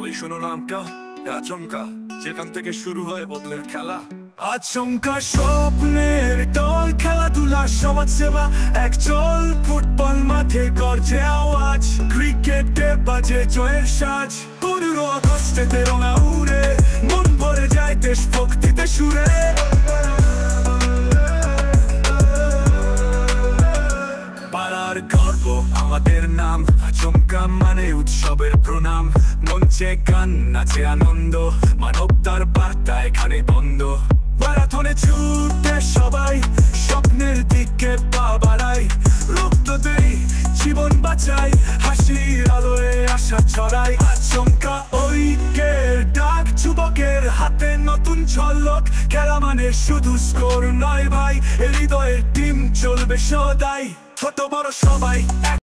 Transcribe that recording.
ওই শোনো নামটা আচমকা, যেখান থেকে শুরু হয় বদলের খেলা। আচমকা স্বপ্নের দল, খেলাধুলা সমাজ সেবা, একচল ফুটবল মাঠে গর্জে আওয়াজ, ক্রিকেটে বাজে জয়ের সাজ, 15 আগস্টেতে রঙা উড়ে, মন ভরে যায় দেশভক্তিতে সুরে। পাড়ার গর্ব আমাদের নাম, আচমকা মানে উৎসবের প্রণাম, মঞ্চে গান নাচে আনন্দ, মানবতার বার্তা এখানে বন্ধ। ম্যারাথনে ছুটে সবাই, স্বপ্নের দিকে পা বাড়াই, রক্ত দেই জীবন বাঁচাই, হাসির আলোয় আশা ছড়াই। আচমকা ঐক্যের ডাক, যুবকের হাতে নতুন ঝলক, খেলা মানে শুধু স্কোর নয় ভাই, হৃদয়ের টিম চলবে সদাই, ছোট বড় সবাই।